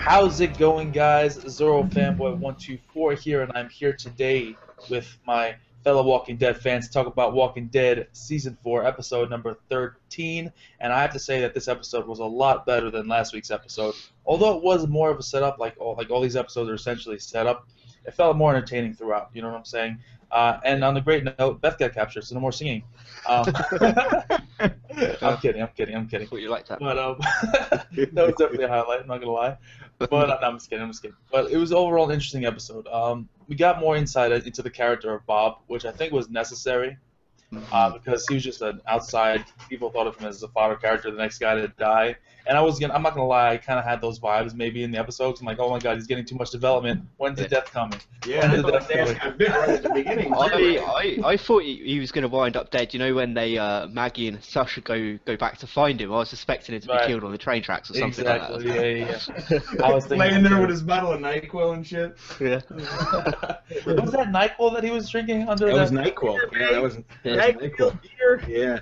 How's it going, guys? Zoro Fanboy 124 here, and I'm here today with my fellow Walking Dead fans to talk about Walking Dead Season 4, episode number 13. And I have to say that this episode was a lot better than last week's episode. Although it was more of a setup, like all these episodes are essentially set up, it felt more entertaining throughout, you know what I'm saying? And on a great note, Beth got captured, so no more singing. I'm kidding. Thought you liked that. But that was definitely a highlight, I'm not going to lie. But no, I'm just kidding. But it was overall an interesting episode. We got more insight into the character of Bob, which I think was necessary, because he was just an outside. People thought of him as a fodder character, the next guy to die. And I'm not gonna lie, I kind of had those vibes maybe in the episodes. I'm like, oh my god, he's getting too much development. When's the death coming? Yeah, I thought a bit right at the beginning. I thought he was going to wind up dead. You know when they Maggie and Sasha go back to find him? I was suspecting him to be killed on the train tracks or something like that. Yeah. I was thinking laying there with his bottle of NyQuil and shit. Yeah. Was that NyQuil that he was drinking under? That was NyQuil. Yeah, that was NyQuil. Yeah.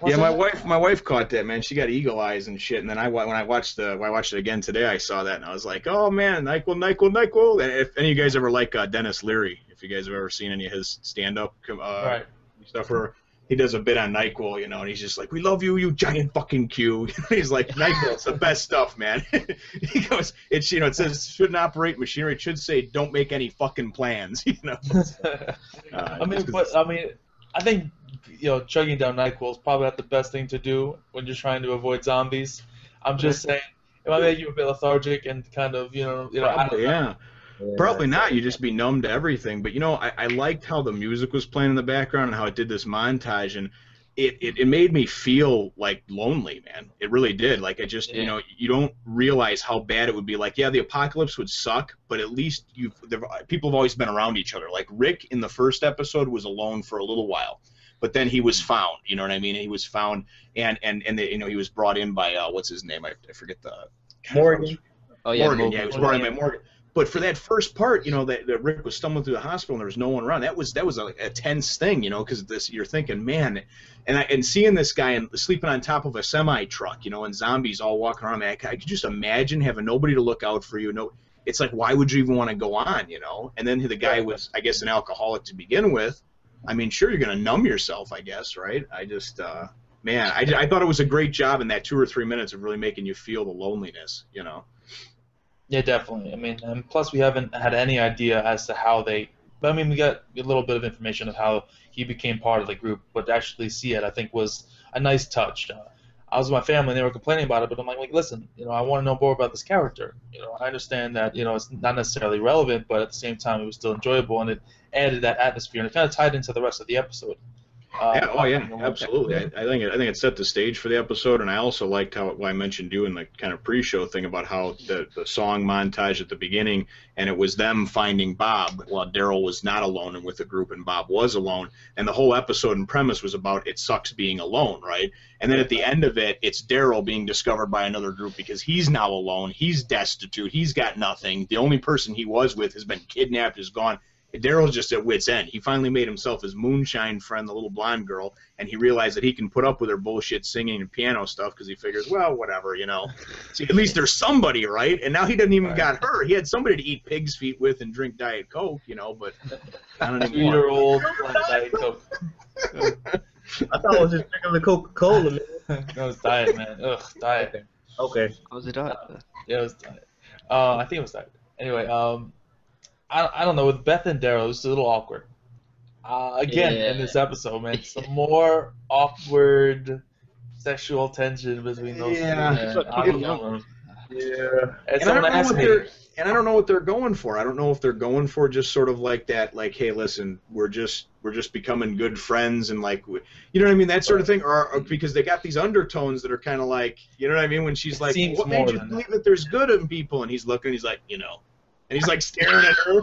Yeah, my wife caught that, man. She got eagle eyes and shit. And then when I watched it again today, I saw that and I was like, oh man, NyQuil. And if any of you guys ever like Dennis Leary, if you guys have ever seen any of his stand-up stuff, where he does a bit on NyQuil, you know, and he's just like, we love you, you giant fucking Q. He's like, NyQuil, it's the best stuff, man. He goes, it says it shouldn't operate machinery. It should say, don't make any fucking plans, you know. I think, you know, chugging down NyQuil is probably not the best thing to do when you're trying to avoid zombies. I'm just saying, it might make you a bit lethargic and kind of, Probably, yeah. Probably not. You'd just be numb to everything. But, you know, I liked how the music was playing in the background and how it did this montage, and it made me feel, like, lonely, man. It really did. Like, it just, you know, you don't realize how bad it would be. Like, yeah, the apocalypse would suck, but at least people have always been around each other. Like, Rick in the first episode was alone for a little while. But then he was found, you know what I mean? He was found, and you know, he was brought in by what's his name? I forget the Morgan. Oh yeah, Morgan. Yeah, he was brought in by Morgan. But for that first part, you know, that Rick was stumbling through the hospital and there was no one around. That was a tense thing, you know, because you're thinking, man, and seeing this guy sleeping on top of a semi truck, you know, and zombies all walking around. Man, I could just imagine having nobody to look out for you. No, it's like, why would you even want to go on, you know? And then the guy was, I guess, an alcoholic to begin with. I mean, sure, you're going to numb yourself, I guess, right? I just, man, I thought it was a great job in that 2 or 3 minutes of really making you feel the loneliness, you know? Yeah, definitely. I mean, and plus we haven't had any idea as to how they, but I mean, we got a little bit of information of how he became part of the group, but to actually see it, I think, was a nice touch. I was with my family and they were complaining about it, but I'm like, listen, you know, I want to know more about this character. You know, I understand that, you know, it's not necessarily relevant, but at the same time, it was still enjoyable and it added that atmosphere and it kind of tied into the rest of the episode. Absolutely. I think it set the stage for the episode, and I also liked how I mentioned you in the kind of pre-show thing about how the song montage at the beginning, and it was them finding Bob while Daryl was not alone and with a group, and Bob was alone, and the whole episode and premise was about it sucks being alone, right? And then at the end of it, it's Daryl being discovered by another group because he's now alone, he's destitute, he's got nothing, the only person he was with has been kidnapped, is gone. Daryl's just at wit's end. He finally made himself his moonshine friend, the little blonde girl, and he realized that he can put up with her bullshit singing and piano stuff because he figures, well, whatever, you know. See, at least there's somebody, right? And now he doesn't even got her. He had somebody to eat pig's feet with and drink Diet Coke, you know, but not anymore. 2-year-old Diet Coke. I thought it was just drinking the Coca-Cola, man. No, it's Diet, man. Ugh, Diet. Okay. Was it Diet? Yeah, it was Diet. I think it was Diet. Anyway, I don't know, with Beth and Daryl, it was a little awkward. In this episode, man, some more awkward sexual tension between those two. I don't know. Yeah. And I don't know what they're going for. I don't know if they're going for just sort of like that, like, hey, listen, we're just becoming good friends and like, you know what I mean, that sort of thing, or because they got these undertones that are kind of like, you know what I mean, when she's like, what made you believe that there's good in people, and he's looking, he's like, you know. And he's like staring at her.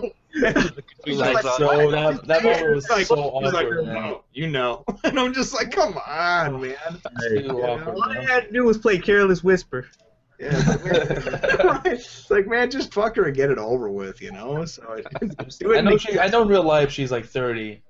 He's like, so that moment was so awkward. He's like, no, you know. And I'm just like, come on, man. All I had to do was play Careless Whisper. Yeah, right. It's like, man, just fuck her and get it over with, you know. So I know in real life she's like 30,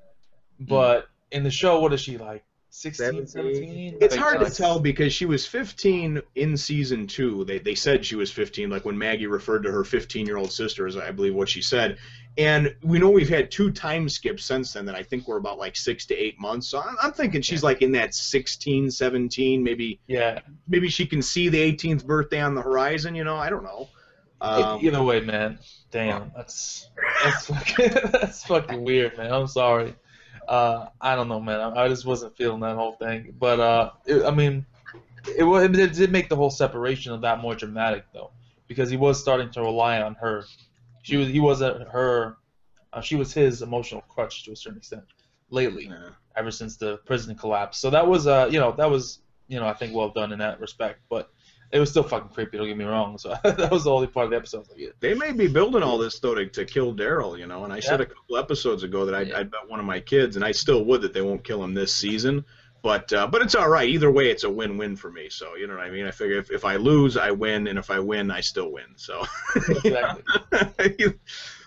but in the show, what is she, like 16, 17? It's hard to tell because she was 15 in season 2. They said she was 15, like when Maggie referred to her 15-year-old sister, as I believe what she said. And we know we've had 2 time skips since then that I think were about like 6 to 8 months. So I'm thinking she's like in that 16, 17, maybe. Yeah. Maybe she can see the 18th birthday on the horizon. I don't know. Either way, man. Damn, that's fucking weird, man. I'm sorry. I don't know, man. I just wasn't feeling that whole thing. But it did make the whole separation of that more dramatic, though, because he was starting to rely on her. She was his emotional crutch to a certain extent lately, ever since the prison collapse. So that was I think well done in that respect. But it was still fucking creepy, don't get me wrong. So that was the only part of the episode. They may be building all this, though, to kill Daryl, and I said a couple episodes ago that I'd bet one of my kids, and I still would, that they won't kill him this season. But it's all right. Either way, it's a win-win for me. So, you know what I mean? I figure if I lose, I win, and if I win, I still win. So, exactly.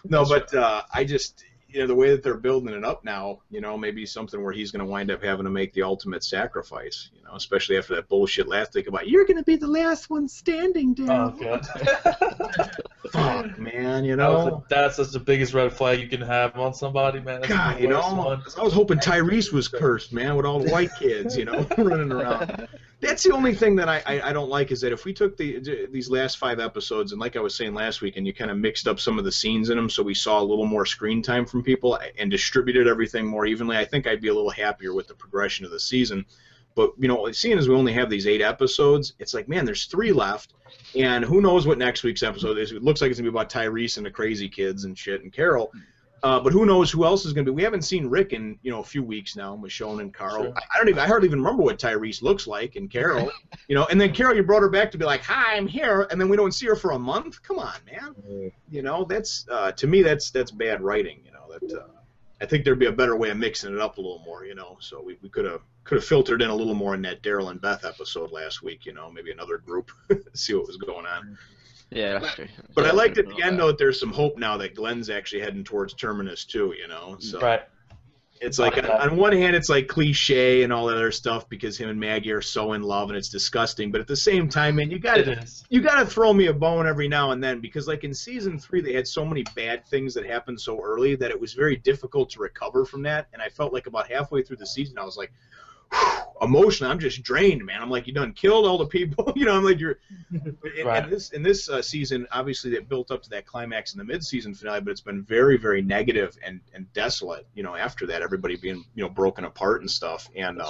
No, but I just... the way that they're building it up now, maybe something where he's going to wind up having to make the ultimate sacrifice, especially after that bullshit last week about, you're going to be the last one standing, Daryl. Oh, God. Fuck, man, That's the biggest red flag you can have on somebody, man. That's God, I was hoping Tyrese was cursed, man, with all the white kids, running around. That's the only thing that I don't like, is that if we took these last 5 episodes, and like I was saying last week, and you kind of mixed up some of the scenes in them so we saw a little more screen time from people and distributed everything more evenly, I think I'd be a little happier with the progression of the season. But, seeing as we only have these 8 episodes, it's like, man, there's 3 left, and who knows what next week's episode is. It looks like it's going to be about Tyrese and the crazy kids and shit and Carol. But who knows who else is going to be? We haven't seen Rick in a few weeks now. Michonne and Carl. Sure. I hardly even remember what Tyrese looks like, and Carol. And then Carol, you brought her back to be like, "Hi, I'm here," and then we don't see her for a month. Come on, man. That's to me that's bad writing. I think there'd be a better way of mixing it up a little more. So we could have filtered in a little more in that Daryl and Beth episode last week. Maybe another group, see what was going on. Yeah, that's true. But I liked at the end, though, that there's some hope now that Glenn's actually heading towards Terminus, too, So right. It's like, on one hand, it's like cliche and all that other stuff because him and Maggie are so in love and it's disgusting. But at the same time, man, you gotta throw me a bone every now and then because, like, in season 3, they had so many bad things that happened so early that it was very difficult to recover from that. And I felt like about halfway through the season, I was like, emotionally, I'm just drained, man. I'm like, you done killed all the people, I'm like, you're. Right. In this season, obviously, it built up to that climax in the mid-season finale, but it's been very, very negative and desolate. After that, everybody being broken apart and stuff, and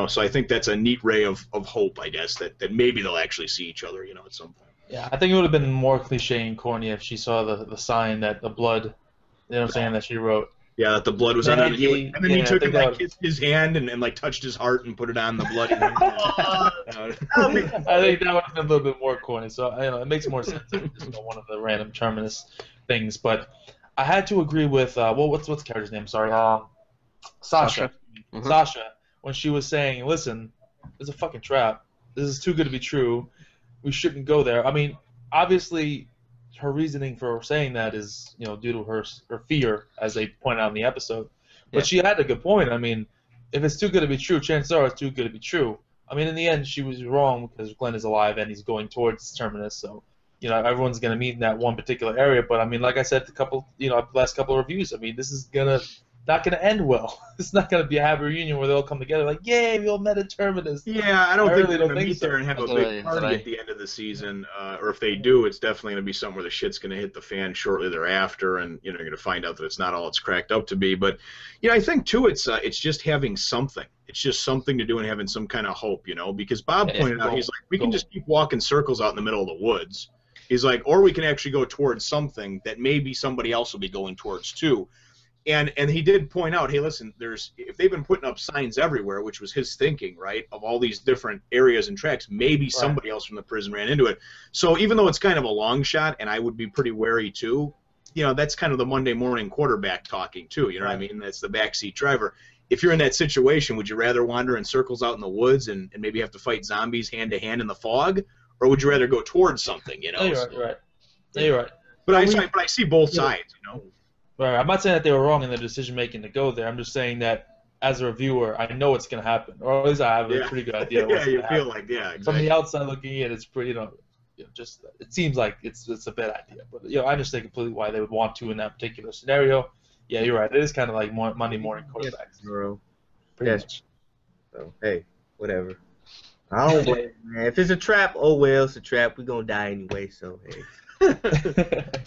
so I think that's a neat ray of hope, I guess, that maybe they'll actually see each other, at some point. Yeah, I think it would have been more cliche and corny if she saw the sign that the blood, that she wrote. Yeah, that the blood was on it. And then he took and kissed his hand and like touched his heart and put it on the bloody hand. I think that would have been a little bit more corny. So it makes more sense than just one of the random Terminus things. But I had to agree with what's the character's name? Sorry, Sasha. Mm-hmm. Sasha, when she was saying, "Listen, it's a fucking trap. This is too good to be true. We shouldn't go there." I mean, obviously, her reasoning for saying that is, due to her fear, as they pointed out in the episode. But she had a good point. I mean, if it's too good to be true, chances are it's too good to be true. I mean, in the end, she was wrong because Glenn is alive and he's going towards Terminus. So, everyone's going to meet in that one particular area. But I mean, like I said, the last couple of reviews, I mean, this is not gonna end well. It's not gonna be a happy reunion where they all come together like, yay, we all met at Terminus. Yeah, I don't think they're gonna meet there and have a big party at the end of the season. Or if they do, it's definitely gonna be something where the shit's gonna hit the fan shortly thereafter, and you're gonna find out that it's not all it's cracked up to be. But I think too, it's just having something. It's just something to do and having some kind of hope, because Bob pointed out, he's like, we can just keep walking circles out in the middle of the woods. He's like, or we can actually go towards something that maybe somebody else will be going towards too. And he did point out, hey, listen, if they've been putting up signs everywhere, which was his thinking, right, of all these different areas and tracks, maybe somebody else from the prison ran into it. So even though it's kind of a long shot, and I would be pretty wary too, that's kind of the Monday morning quarterback talking too. You know what I mean? That's the backseat driver. If you're in that situation, would you rather wander in circles out in the woods and maybe have to fight zombies hand to hand in the fog, or would you rather go towards something? You're right. But I see both sides. Right. I'm not saying that they were wrong in their decision making to go there. I'm just saying that as a reviewer, I know it's going to happen, or at least I have a pretty good idea. Of what's you gonna feel happen. like exactly. From the outside looking in, it's pretty, just it seems like it's a bad idea. But I understand completely why they would want to in that particular scenario. Yeah, you're right. It is kind of like Monday morning quarterbacks. Pretty much. So hey, whatever. I don't blame you, man. If it's a trap, oh well, it's a trap. We're gonna die anyway, so hey.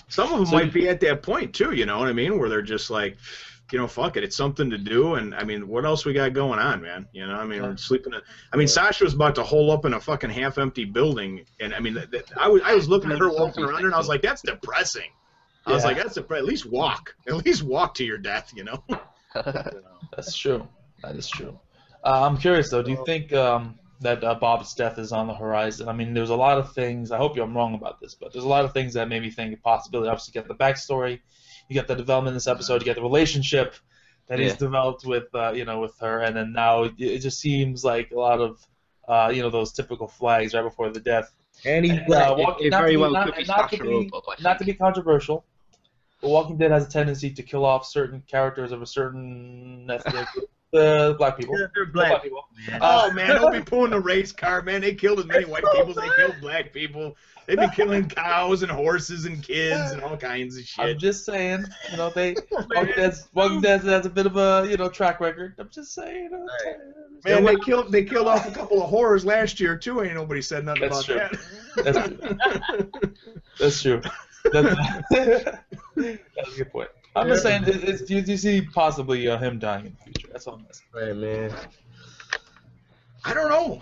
Some of them might be at that point too, you know what I mean, where they're just like, fuck it, it's something to do, and I mean, what else we got going on, man? I mean, we're sleeping. Sasha was about to hole up in a fucking half-empty building, and I mean, I was looking at her walking around, and I was like, that's depressing. I was like, that's at least walk to your death, That's true. That is true. I'm curious though. Do you think that Bob's death is on the horizon? I mean, there's a lot of things. I hope I'm wrong about this, but there's a lot of things that made me think a possibility. Obviously, you get the backstory, you get the development in this episode, you get the relationship that he's developed with, with her, and then now it just seems like a lot of, those typical flags right before the death. And he's not to be controversial, but Walking Dead has a tendency to kill off certain characters of a certain ethnic group. Black people. Yeah, they're black people. Oh man, don't be pulling the race card, man. They killed as many white people as they killed black people. They've been killing cows and horses and kids and all kinds of shit. I'm just saying, Walking Dead has a bit of a track record. I'm just saying. Man, they killed off a couple of horrors last year too. Ain't nobody said nothing about that. That's true. That's a good point. I'm just saying, do you see possibly him dying in the future? That's all I'm asking. Right, man. I don't know.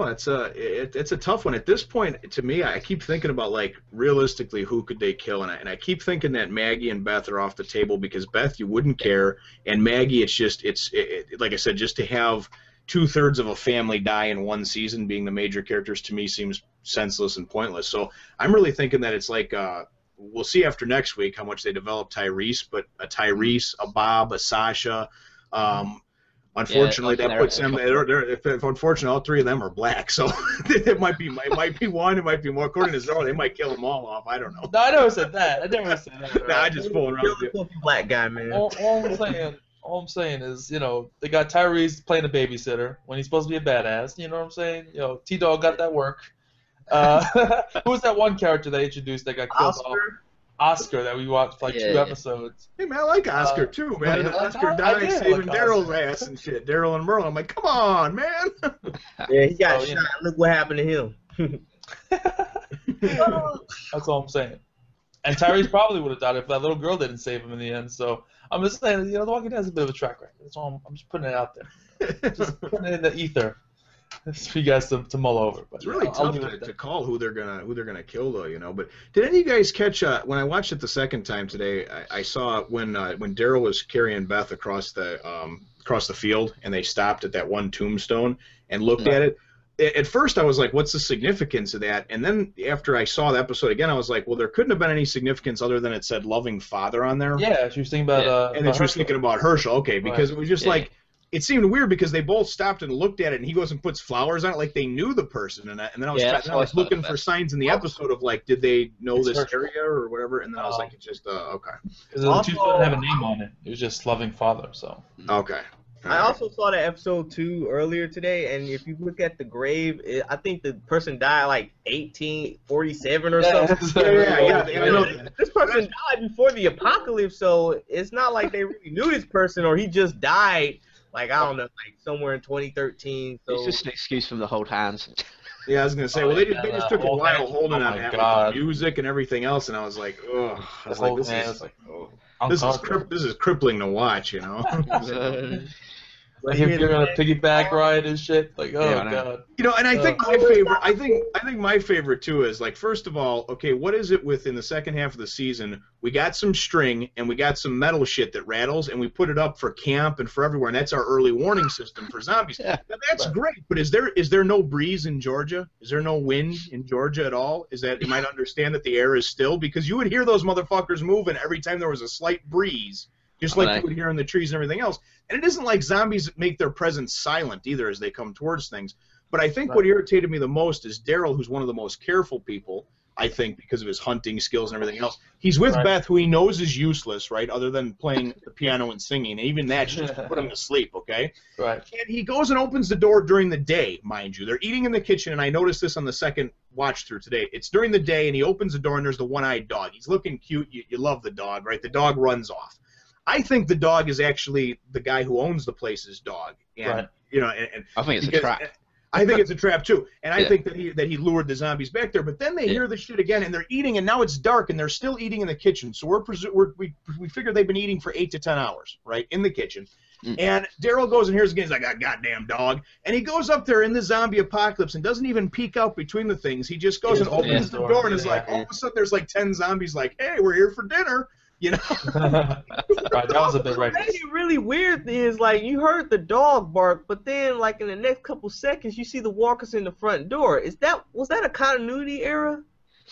It's a tough one at this point. To me, I keep thinking about like realistically who could they kill, and I keep thinking that Maggie and Beth are off the table because Beth you wouldn't care, and Maggie it's like I said, just to have 2/3 of a family die in one season being the major characters to me seems senseless and pointless. So I'm really thinking that it's like. We'll see after next week how much they develop Tyrese, but a Tyrese, a Bob, a Sasha. Unfortunately, that puts them. Unfortunately, all three of them are black, so it might be one, it might be more. According to Zorro, they might kill them all off. I don't know. No, I never said that. Nah, I just fooling around with you. Black guy, man. All I'm saying is, they got Tyrese playing a babysitter when he's supposed to be a badass. You know what I'm saying? T-Dog got that work. Who was that one character they introduced that got killed off? Oscar that we watched for 2 episodes. Hey man, I like Oscar too, man. Oscar died saving Daryl's ass and shit. Daryl and Merle. I'm like, come on, man. Yeah, he got shot. Look what happened to him. That's all I'm saying. And Tyrese probably would have died if that little girl didn't save him in the end. So I'm just saying, The Walking Dead has a bit of a track record. That's all. I'm just putting it out there. Just putting it in the ether. For you guys to mull over. But it's really tough to call who they're gonna kill though, But did any of you guys catch when I watched it the second time today? I saw when Daryl was carrying Beth across the field and they stopped at that one tombstone and looked at it. At first I was like, what's the significance of that? And then after I saw the episode again, I was like, well, there couldn't have been any significance other than it said loving father on there. Yeah, she was thinking about and then she was thinking about Herschel. Okay, because it was just like. It seemed weird because they both stopped and looked at it, and he goes and puts flowers on it like they knew the person. And then I was looking for signs in the episode of like, did they know this area or whatever? And then I was like, it's just okay. Because the two didn't have a name on it. It was just loving father. So okay. I also saw that episode 2 earlier today, and if you look at the grave, I think the person died like 1847 or something. Yeah. This person died before the apocalypse, so it's not like they really knew this person or he just died. Like, I don't know, like somewhere in 2013. So. It's just an excuse from the hold hands. Yeah, I was going to say, they just took a while holding on that with the music and everything else, and I was like, ugh. I was like, this is crippling to watch, Like if you're on a piggyback ride and shit, like god. And I think my favorite, I think my favorite too is like, first of all, okay, what is it within the second half of the season? We got some string and we got some metal shit that rattles, and we put it up for camp and for everywhere, and that's our early warning system for zombies. Now, that's great, but is there no breeze in Georgia? Is there no wind in Georgia at all? Is that you might understand that the air is still, because you would hear those motherfuckers moving every time there was a slight breeze. Just like you would hear in the trees and everything else. And it isn't like zombies make their presence silent either as they come towards things. But I think what irritated me the most is Daryl, who's one of the most careful people, I think, because of his hunting skills and everything else. He's with Beth, who he knows is useless, right, other than playing the piano and singing. And even that just put him to sleep, okay? Right. And he goes and opens the door during the day, mind you. They're eating in the kitchen, and I noticed this on the second watch through today. It's during the day, and he opens the door, and there's the one-eyed dog. He's looking cute. You love the dog, right? The dog runs off. I think the dog is actually the guy who owns the place's dog. And, you know, and I think it's a trap. I think it's a trap too, and I think that he lured the zombies back there. But then they hear the shit again, and they're eating, and now it's dark, and they're still eating in the kitchen. So we figure they've been eating for 8 to 10 hours, right, in the kitchen. And Daryl goes and hears again. He's like, "Ah, goddamn dog!" And he goes up there in the zombie apocalypse and doesn't even peek out between the things. He just goes and opens the door, and is like, all of a sudden, there's like 10 zombies. Like, "Hey, we're here for dinner." You know, right? That was a bit right. What's really weird is like you heard the dog bark, but then like in the next couple seconds you see the walkers in the front door. Was that a continuity error?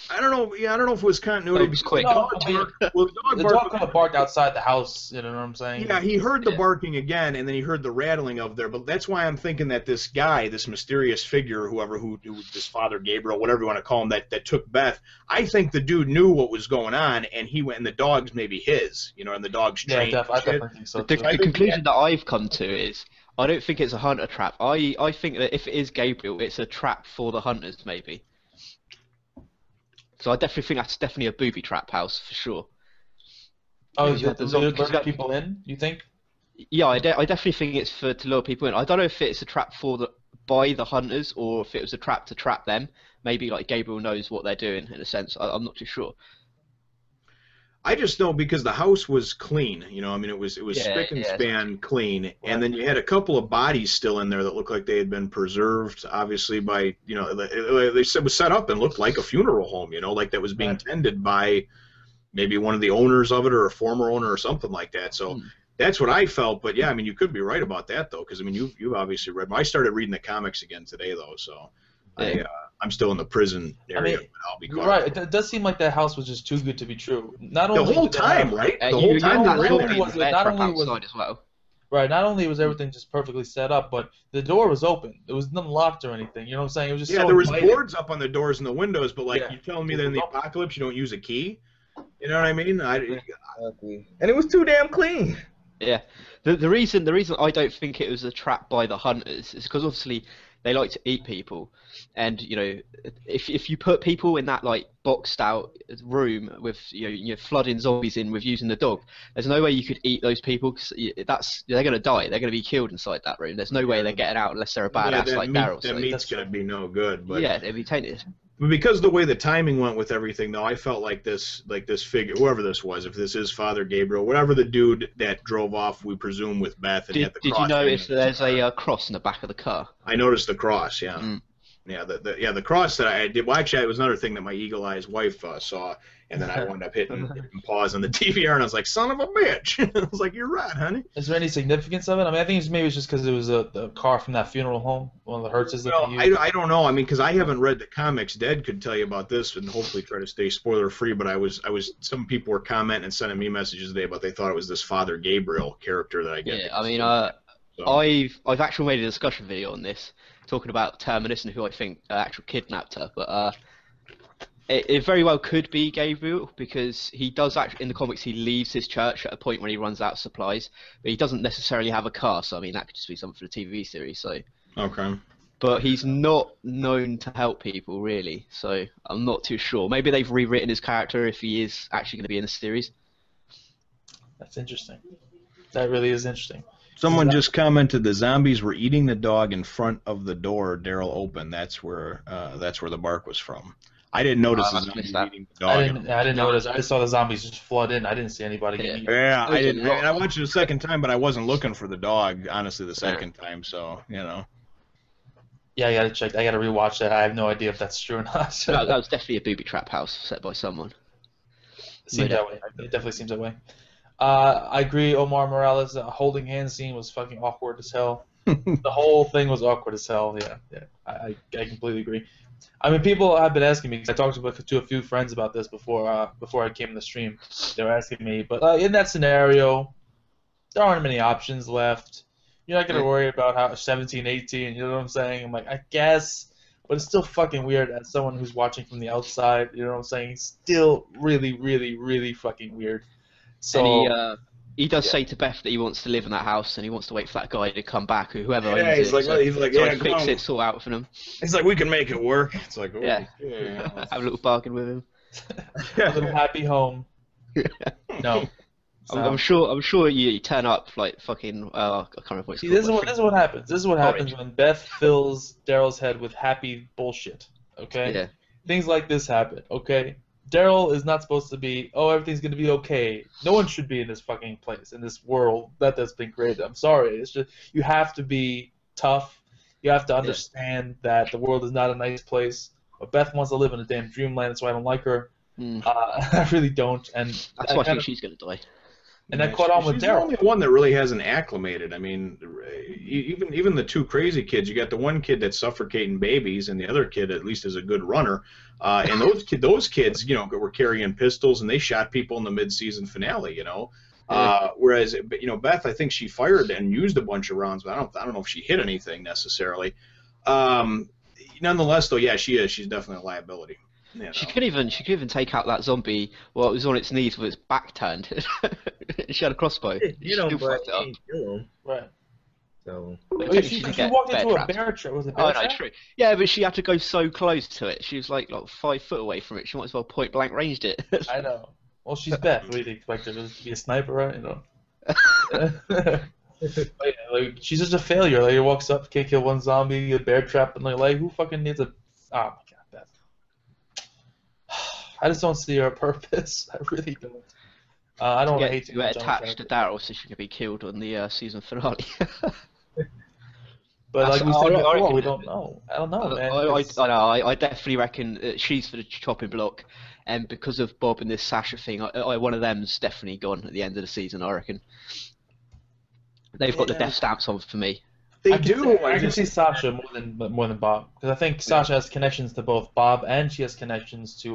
I don't know. Yeah, I don't know if it was continuity. It was quick. No, the dog kind of barked outside the house. You know what I'm saying? Yeah, he heard the barking again, and then he heard the rattling of there. But that's why I'm thinking that this guy, this mysterious figure, who this Father Gabriel, whatever you want to call him, that took Beth. I think the dude knew what was going on, and he went. And the dog's maybe his, you know, and the dog's trained. Yeah, I definitely think so. The conclusion that I've come to is I don't think it's a hunter trap. I think that if it is Gabriel, it's a trap for the hunters, maybe. So I definitely think that's definitely a booby trap house for sure. Oh, is it to lure people in? You think? Yeah, I definitely think it's to lure people in. I don't know if it's a trap by the hunters or if it was a trap to trap them. Maybe like Gabriel knows what they're doing in a sense. I'm not too sure. I just know because the house was clean, you know. I mean, it was spick and span clean, and then you had a couple of bodies still in there that looked like they had been preserved, obviously by, you know, they said was set up and looked like a funeral home, you know, like that was being tended by maybe one of the owners of it or a former owner or something like that. So that's what I felt. But yeah, I mean, you could be right about that though, because I mean, you obviously read. I started reading the comics again today though, so. I'm still in the prison area. But I'll be caught right. It does seem like that house was just too good to be true. Not only the whole time, right? The whole time not only was everything just perfectly set up, but the door was open. There was nothing locked or anything. You know what I'm saying? It was just so there was inviting. boards up on the doors and the windows, but like you're telling me that in the apocalypse you don't use a key? You know what I mean? And it was too damn clean. Yeah. The reason I don't think it was a trap by the hunters is because obviously they like to eat people, and you know, if you put people in that like boxed out room with you know flooding zombies in with using the dog, there's no way you could eat those people because they're gonna die. They're gonna be killed inside that room. There's no way they're getting out unless they're a badass like Daryl. That meat's gonna be no good. But yeah, they'd be tainted. But because of the way the timing went with everything, though, I felt like this figure, whoever this was, if this is Father Gabriel, whatever the dude that drove off, we presume with Beth, and did you notice there's a cross in the back of the car? I noticed the cross, yeah. Yeah, the cross that I did. Well, actually, it was another thing that my eagle-eyed wife saw, and then I wound up hitting pause on the DVR, and I was like, "Son of a bitch!" I was like, "You're right, honey." Is there any significance of it? I mean, I think maybe it's just because it was the car from that funeral home, one of the Hertzes that they used. I don't know. I mean, because I haven't read the comics. Dad could tell you about this, and hopefully try to stay spoiler-free. But some people were commenting and sending me messages today about they thought it was this Father Gabriel character that I get. Yeah, I mean, I've actually made a discussion video on this, talking about Terminus and who I think actually kidnapped her, but it very well could be Gabriel, because he does actually, in the comics, he leaves his church at a point when he runs out of supplies, but he doesn't necessarily have a car, so I mean, that could just be something for the TV series, so. Okay. But he's not known to help people, really, so I'm not too sure. Maybe they've rewritten his character if he is actually going to be in the series. That's interesting. That really is interesting. Someone just commented the zombies were eating the dog in front of the door Daryl opened. That's where the bark was from. I didn't notice the zombies eating the dog. I didn't notice. I just saw the zombies just flood in. I didn't see anybody get eaten. Yeah, I didn't. And I watched it a second time, but I wasn't looking for the dog, honestly, the second time. So, you know. Yeah, I gotta check. I gotta rewatch that. I have no idea if that's true or not. No, that was definitely a booby trap house set by someone. Seems that way. It definitely seems that way. I agree. Omar Morales' holding hands scene was fucking awkward as hell. The whole thing was awkward as hell. Yeah. I completely agree. I mean, people have been asking me, because I talked to a few friends about this before I came in the stream. They were asking me, but in that scenario, there aren't many options left. You're not going to worry about how 17, 18, you know what I'm saying? I'm like, I guess. but it's still fucking weird as someone who's watching from the outside. You know what I'm saying? Still really, really, really fucking weird. So And he does say to Beth that he wants to live in that house and he wants to wait for that guy to come back or whoever Yeah, owns he's it. like, so yeah, I fix it, sort out for them. He's like, we can make it work. It's like, oh, Yeah. yeah. Have a little bargain with him. a little happy home. No. I'm sure you turn up like fucking. I can't remember what it's See, called. this is what happens. This is what happens Orange. when Beth fills Daryl's head with happy bullshit. Okay. Yeah. Things like this happen. Okay. Daryl is not supposed to be. Oh, everything's gonna be okay. No one should be in this fucking place, in this world that's been created. I'm sorry. It's just you have to be tough. You have to understand that the world is not a nice place. But Beth wants to live in a damn dreamland. That's why I don't like her. I really don't. And That's why I think she's gonna die. And that caught on with She's the Daryl. only one that really hasn't acclimated. I mean, even the two crazy kids. You got the one kid that's suffocating babies, and the other kid at least is a good runner. And those kids, you know, were carrying pistols and they shot people in the mid-season finale. You know, whereas you know Beth, I think she fired and used a bunch of rounds, but I don't know if she hit anything necessarily. Nonetheless, though, yeah, she is. She's definitely a liability. You know. She could even take out that zombie while it was on its knees with its back turned. She had a crossbow. You know, but it up. ain't kill him. Right. So. Oh, yeah, she walked into a bear trap. Was it bear Oh trap? no, true. Yeah, but she had to go so close to it. She was like 5 foot away from it. She might as well point blank ranged it. I know. Well, she's Beth. What do you expect her to be a sniper, right? You know. But yeah, like she's just a failure. Like, he walks up, can't kill one zombie, a bear trap, and like who fucking needs a? Oh my god, Beth. I just don't see her purpose. I really don't. I don't hate to get attached to Daryl so she can be killed on the season finale. But like we said before, reckon- we don't know. I don't know, man. I definitely reckon that she's for the chopping block, and because of Bob and this Sasha thing, one of them's definitely gone at the end of the season. I reckon they've got the death stamps on for me. They I do. can see Sasha more than Bob because I think Sasha has connections to both Bob and she has connections to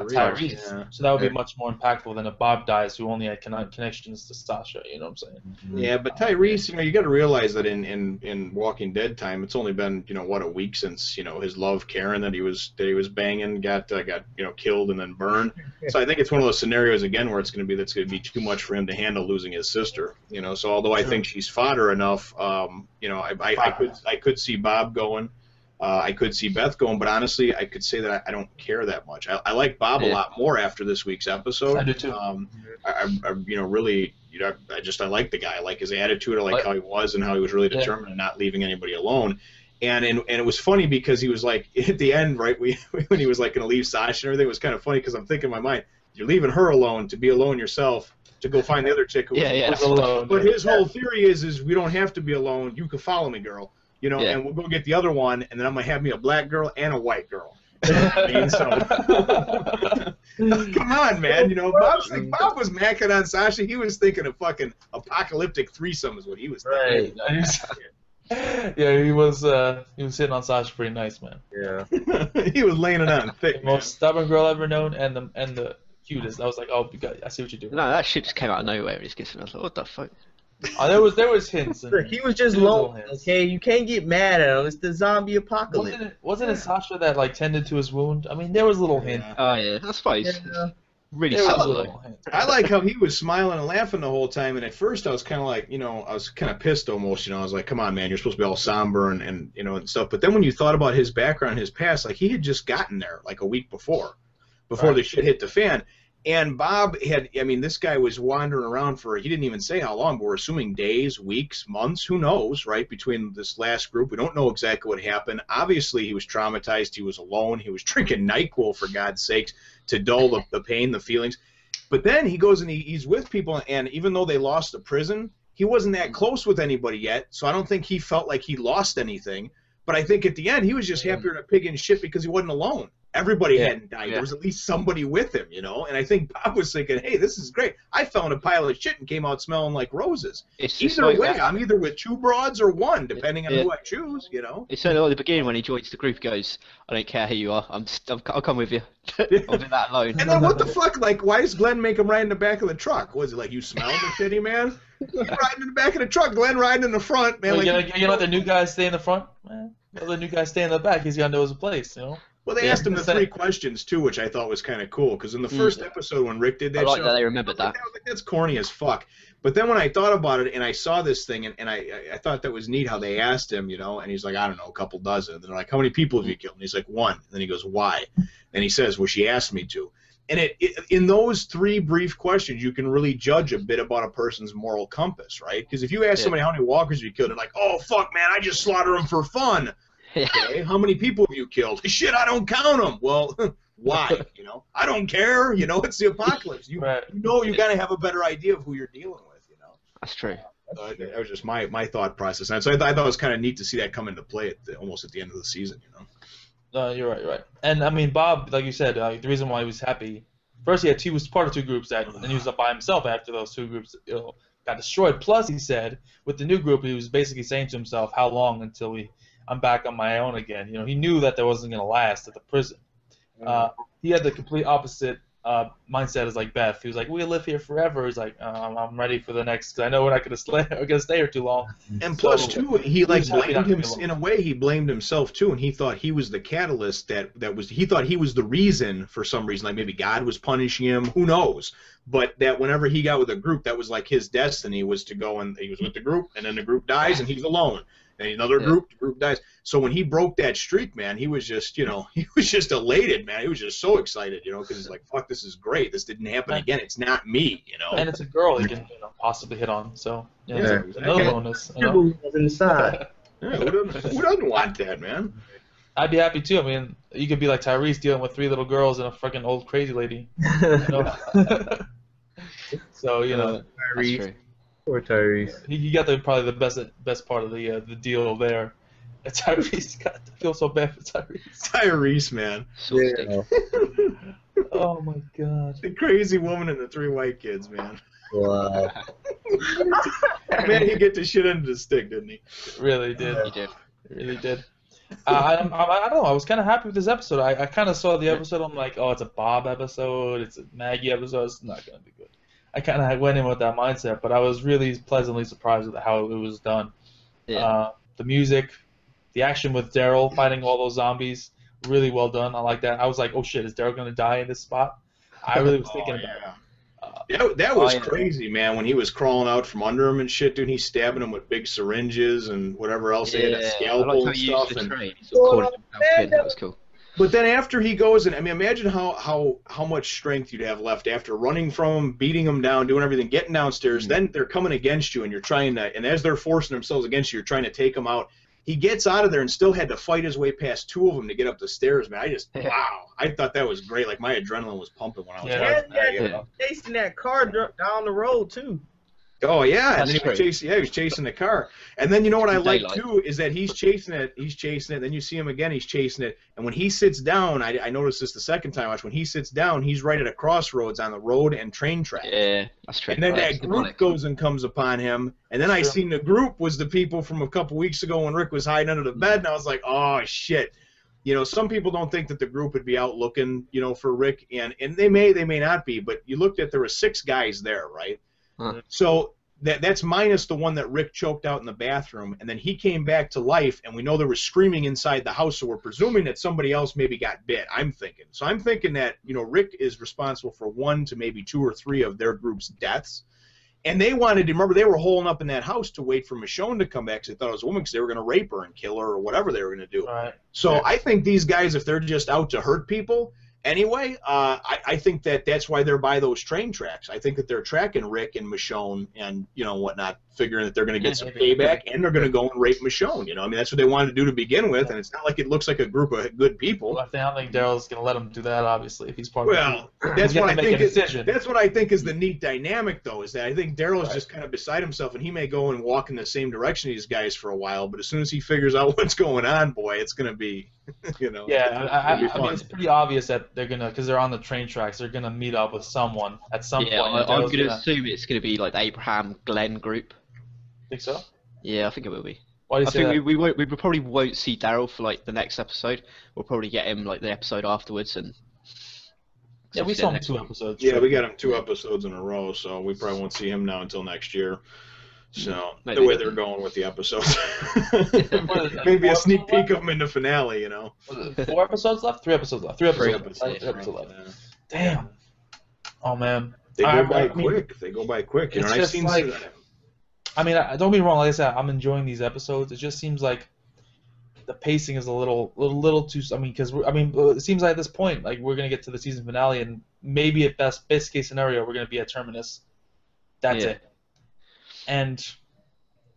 Tyrese. Yeah. So that would be much more impactful than if Bob dies, who only had connections to Sasha. You know what I'm saying? Yeah, but Tyrese, you know, you got to realize that in Walking Dead time, it's only been a week since his love Karen that he was banging got killed and then burned. So I think it's one of those scenarios again where that's going to be too much for him to handle losing his sister. So although I think she's fodder enough, I could see Bob going. I could see Beth going, but honestly, I could say that I don't care that much. I like Bob a lot more after this week's episode. I do too. I like the guy. I like his attitude. I like how he was and how he was really determined in not leaving anybody alone. And it was funny because he was like at the end, right? When he was like going to leave Sasha and everything, it was kind of funny because I'm thinking in my mind, you're leaving her alone to be alone yourself to go find the other chick who was alone. But his whole theory is we don't have to be alone. You can follow me, girl. And we'll go get the other one, and then I'm gonna have me a black girl and a white girl. You know what I mean? So, come on, man. Bob was macking on Sasha. He was thinking of fucking apocalyptic threesome is what he was thinking. Right. Yeah, he was hitting on Sasha pretty nice, man. Yeah. He was laying it on thick. The most stubborn girl ever known, and the cutest. I was like, oh, I see what you're doing. No, that shit just came out of nowhere. He's kissing. I was like, what the fuck? There was hints. Look, he was just lonely. Okay, you can't get mad at him. It's the zombie apocalypse. Wasn't it Sasha that like tended to his wound? I mean, there was little hints. Oh yeah, I suppose. Yeah. Really There was subtle. little hints. I like how he was smiling and laughing the whole time, and at first I was kind of like, I was kind of pissed almost, I was like, come on, man, you're supposed to be all somber and and stuff. But then when you thought about his background, his past, like he had just gotten there like a week before the shit hit the fan. And Bob this guy was wandering around he didn't even say how long, but we're assuming days, weeks, months, who knows, right, between this last group. We don't know exactly what happened. Obviously, he was traumatized. He was alone. He was drinking NyQuil, for God's sakes, to dull the pain, the feelings. But then he goes and he's with people, and even though they lost the prison, he wasn't that close with anybody yet, so I don't think he felt like he lost anything. But I think at the end, he was just happier than a pig in shit because he wasn't alone. Everybody Yeah. hadn't died. Yeah. There was at least somebody with him, you know. And I think Bob was thinking, hey, this is great. I fell in a pile of shit and came out smelling like roses. It's Either like way, that. I'm either with 2 broads or 1, depending on Yeah. who I choose, you know. It's certainly like the beginning when he joins the group. He goes, "I don't care who you are. I'll come with you. I'll do that alone." And then what the fuck? Like, why does Glenn make him ride in the back of the truck? Was it like, you smell the shitty man? You riding in the back of the truck, Glenn riding in the front, man. Well, Like, you know, the new guys stay in the front. Man, let the new guy stay in the back. He's gonna know his place. You know. well, they asked him the 3 questions too, which I thought was kind of cool. Because in the first episode when Rick did that I like show, that they remembered that. I was like, that's corny as fuck. But then when I thought about it and I saw this thing and I thought that was neat how they asked him, you know, and he's like, I don't know, a couple dozen. And they're like, how many people have you killed? And he's like, 1. And then he goes, why? And he says, well, she asked me to. And in those 3 brief questions, you can really judge a bit about a person's moral compass, right? Because if you ask somebody how many walkers have you killed, they're like, oh, fuck, man, I just slaughter them for fun. Yeah. Okay, how many people have you killed? Shit, I don't count them. Well, why? You know, I don't care. You know, it's the apocalypse. You know, you got to have a better idea of who you're dealing with. You know, That's true. so that was just my thought process. And so I thought it was kind of neat to see that come into play almost at the end of the season. You know. No, you're right. You're right. And I mean, Bob, like you said, the reason why he was happy. First, he was part of 2 groups and he was up by himself after those 2 groups got destroyed. Plus, he said with the new group, he was basically saying to himself, "How long until I'm back on my own again?" You know, he knew that wasn't going to last at the prison. He had the complete opposite mindset as like Beth. He was like, "We live here forever." He's like, I'm ready for the next. Cause I know we're not going to stay here too long. And plus, too, he like was happy blamed not to him be alone. in a way. He blamed himself too, and he thought he was the catalyst that was. He thought he was the reason for some reason, like maybe God was punishing him. Who knows? But that whenever he got with a group, that was like his destiny was to go and he was with the group, and then the group dies, and he's alone. And another group, the group dies. So when he broke that streak, man, he was just, you know, he was just elated, man. He was just so excited, you know, because he's like, fuck, this is great. This didn't happen again. It's not me, you know. And it's a girl he can possibly hit on. So Yeah, it's another bonus. You know? Was inside. Yeah, who doesn't want that, man? I'd be happy too. I mean, you could be like Tyrese dealing with 3 little girls and a fucking old crazy lady. You know? So you know, That's true. Poor Tyrese. he got probably the best part of the deal there. And Tyrese, God, I feel so bad for Tyrese. Tyrese, man. Sort of stick. Oh my God. The crazy woman and the 3 white kids, man. Wow. Man, he get the shit under the stick, didn't he? Really did. He did. Really did. I don't know. I was kind of happy with this episode. I kind of saw the episode. I'm like, oh, it's a Bob episode. It's a Maggie episode. It's not going to be good. I kind of went in with that mindset, but I was really pleasantly surprised with how it was done. Yeah. The music, the action with Daryl fighting all those zombies, really well done. I like that. I was like, oh shit, is Daryl going to die in this spot? I really was thinking about it. That was crazy, man, when he was crawling out from under him and shit, dude. He's stabbing him with big syringes and whatever else. They had a I scalpel like how and he stuff. used the And, train. He sort of caught him in. That was cool. but then after he goes, and I mean, imagine how much strength you'd have left after running from him, beating him down, doing everything, getting downstairs. Then they're coming against you, and you're trying to, and as they're forcing themselves against you, you're trying to take them out. He gets out of there and still had to fight his way past 2 of them to get up the stairs, man. Wow. I thought that was great. Like, my adrenaline was pumping when I was watching that. You know? Chasing that car down the road too. Oh yeah, and That's then true. he was chasing the car. And then you know what I like Daylight. too is that he's chasing it, then you see him again, he's chasing it, and when he sits down, I noticed this the second time I watched, when he sits down, he's right at a crossroads on the road and train track. Yeah, that's true. And then That's that group symbolic. goes and comes upon him, and then I Sure. seen the group was the people from a couple weeks ago when Rick was hiding under the bed, and I was like, oh shit. You know, some people don't think that the group would be out looking, you know, for Rick, and they may not be, but you looked at, there were 6 guys there, right? Huh. So that's minus the one that Rick choked out in the bathroom, and then he came back to life, and we know there was screaming inside the house, so we're presuming that somebody else maybe got bit. I'm thinking that, you know, Rick is responsible for 1 to maybe 2 or 3 of their group's deaths. And they wanted to, remember, they were holding up in that house to wait for Michonne to come back because they thought it was a woman because they were going to rape her and kill her or whatever they were going to do. All right. So I think these guys, if they're just out to hurt people anyway, I think that that's why they're by those train tracks. I think that they're tracking Rick and Michonne and, you know, whatnot, figuring that they're going to get some payback and they're going to go and rape Michonne. You know, I mean, that's what they wanted to do to begin with, and it's not like it looks like a group of good people. Well, I don't think Daryl's going to let him do that, obviously, if he's part of the Well, group. that's He's what got I to make think. a decision. That's what I think is the neat dynamic, though, is that I think Daryl's just kind of beside himself, and he may go and walk in the same direction as these guys for a while. But as soon as he figures out what's going on, boy, it's gonna be You know. Yeah, It'd be I mean, fun. it's pretty obvious that they're gonna, because they're on the train tracks, they're gonna meet up with someone at some Yeah, point. And I'm Daryl's gonna gonna assume it's gonna be like the Abraham Glenn group. think so. Yeah, I think it will be. Why do you I say think that? we probably won't see Daryl for like the next episode. We'll probably get him like the episode afterwards, and Yeah, we obviously saw the him next 2 episodes. Yeah, Sure. we got him 2 episodes in a row, so we probably won't see him now until next year. So Maybe. the way they're going with the episodes, What is it, maybe a 4 sneak episodes peek of him in the finale. You know. Was it 4 episodes left? 3 episodes left. 3 episodes. Three left. episodes, 3 episodes left. yeah. Damn. Oh man. They go by I mean, quick. They go by quick. You know, it's and I've just seen. like- I mean, don't be wrong. Like I said, I'm enjoying these episodes. It just seems like the pacing is a little too. I mean, because it seems like at this point, like we're gonna get to the season finale, and maybe at best case scenario, we're gonna be at Terminus. That's Yeah. it. And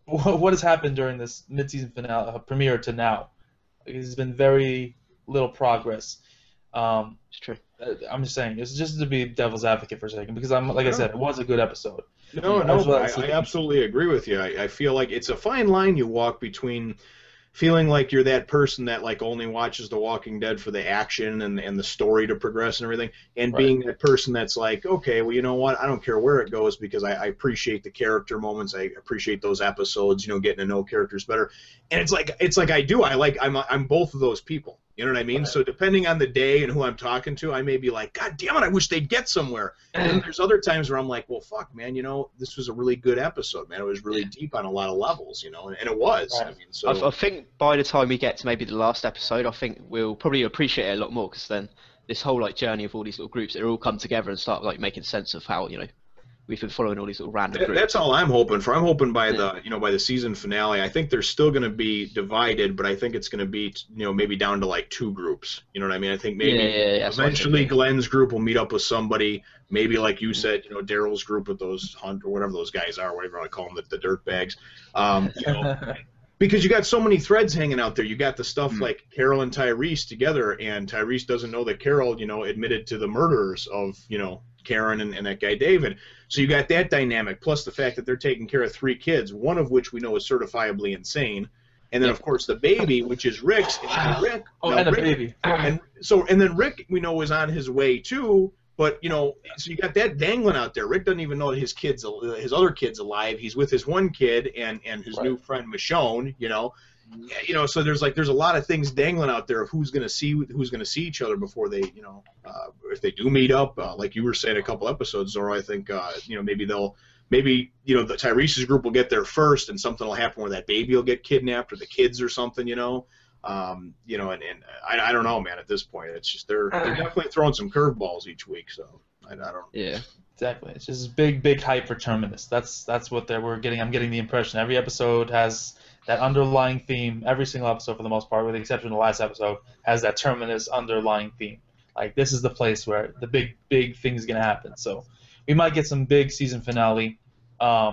what has happened during this mid-season finale premiere to now? Like, there's been very little progress. It's true. I'm just saying, it's just to be devil's advocate for a second, because like I said, it was a good episode. No, That's what I I was absolutely agree with you. I feel like it's a fine line you walk between feeling like you're that person that like only watches The Walking Dead for the action and the story to progress and everything, and Right. being that person that's like, okay, well, you know what? I don't care where it goes because I appreciate the character moments. I appreciate those episodes, getting to know characters better. And it's like I do. I'm both of those people. You know what I mean? Right. So depending on the day and who I'm talking to, I may be like, God damn it, I wish they'd get somewhere. And then there's other times where I'm like, well, fuck, man, this was a really good episode, man. It was really deep on a lot of levels, and it was. Right. I mean, so I think by the time we get to maybe the last episode, I think we'll probably appreciate it a lot more, because then this whole like journey of all these little groups, they all come together and start like making sense of how we've been following all these little random groups. that's all I'm hoping for. I'm hoping by the season finale, I think they're still going to be divided, but I think it's going to be maybe down to like 2 groups. You know what I mean? I think maybe that's what I think, eventually yeah. Glenn's group will meet up with somebody. Maybe like you said, Daryl's group with those Hunt or whatever those guys are, whatever I call them, the dirt bags. Because you got so many threads hanging out there. You got the stuff like Carol and Tyrese together, and Tyrese doesn't know that Carol, admitted to the murders of, Karen and that guy David. So you got that dynamic, plus the fact that they're taking care of 3 kids, one of which we know is certifiably insane. And then, of course, the baby, which is Rick's. And Rick, and a baby. And then Rick, we know, is on his way, too. But, so you got that dangling out there. Rick doesn't even know that his other kid's alive. He's with his one kid and his new friend Michonne, so there's a lot of things dangling out there of who's going to see each other before they, if they do meet up, like you were saying a couple episodes, or I think, maybe the Tyrese's group will get there first, and something will happen where that baby will get kidnapped, or the kids or something, and I don't know, man. At this point, it's just they're definitely throwing some curveballs each week, so I don't. Yeah. Exactly. It's just big hype for Terminus. That's what we're getting. I'm getting the impression every episode has that underlying theme. Every single episode, for the most part, with the exception of the last episode, has that Terminus underlying theme. Like, this is the place where the big thing is going to happen. So we might get some big season finale,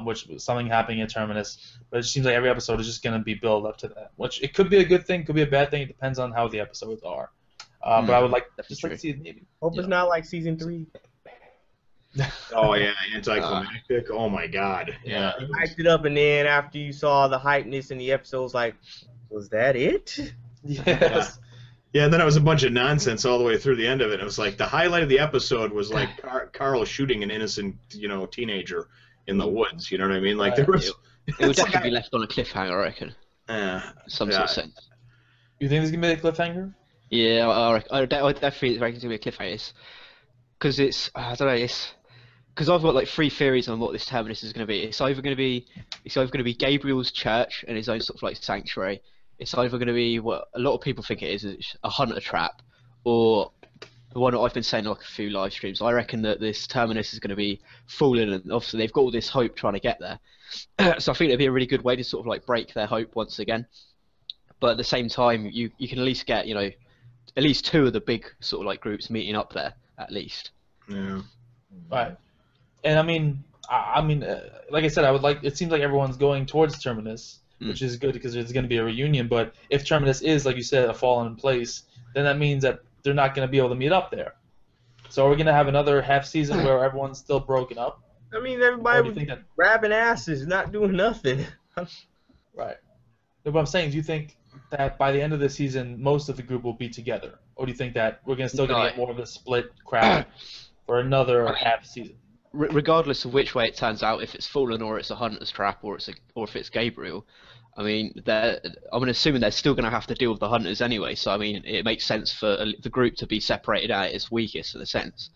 which was something happening at Terminus. But it seems like every episode is just going to be build up to that. Which it could be a good thing, could be a bad thing. It depends on how the episodes are. But I would like to see it maybe. Hope it's not like season 3. Oh yeah, anticlimactic. Oh my God. Yeah. You hyped it up, and then after you saw the hypeness in the episodes, like, was that it? Yes. Yeah, and then it was a bunch of nonsense all the way through the end of it. It was like the highlight of the episode was like Carl shooting an innocent, teenager in the woods. You know what I mean? Like there was. It would definitely be left on a cliffhanger, I reckon. Some sort of sense. You think there's gonna be a cliffhanger? Yeah, I definitely reckon it's gonna be a cliffhanger. Because I don't know, because I've got like 3 theories on what this Terminus is going to be. It's either going to be Gabriel's church and his own sort of like sanctuary. It's either going to be what a lot of people think it is a hunter trap, or the one that I've been saying like a few live streams. I reckon that this Terminus is going to be fallen, and obviously they've got all this hope trying to get there. So I think it'd be a really good way to sort of like break their hope once again. But at the same time, you can at least get at least 2 of the big sort of like groups meeting up there at least. Yeah. Right. And I mean, like I said, it seems like everyone's going towards Terminus, which is good because there's going to be a reunion. But if Terminus is, like you said, a fallen in place, then that means that they're not going to be able to meet up there. So are we going to have another half season where everyone's still broken up? I mean, everybody was grabbing asses, not doing nothing. Right. No, but I'm saying, do you think that by the end of the season, most of the group will be together, or do you think that we're still going to get more of a split crowd for another half season? Regardless of which way it turns out, if it's Fallen or it's a Hunter's Trap or if it's Gabriel, I mean, I'm assuming they're still going to have to deal with the Hunters anyway. So I mean, it makes sense for the group to be separated out at its weakest in a sense.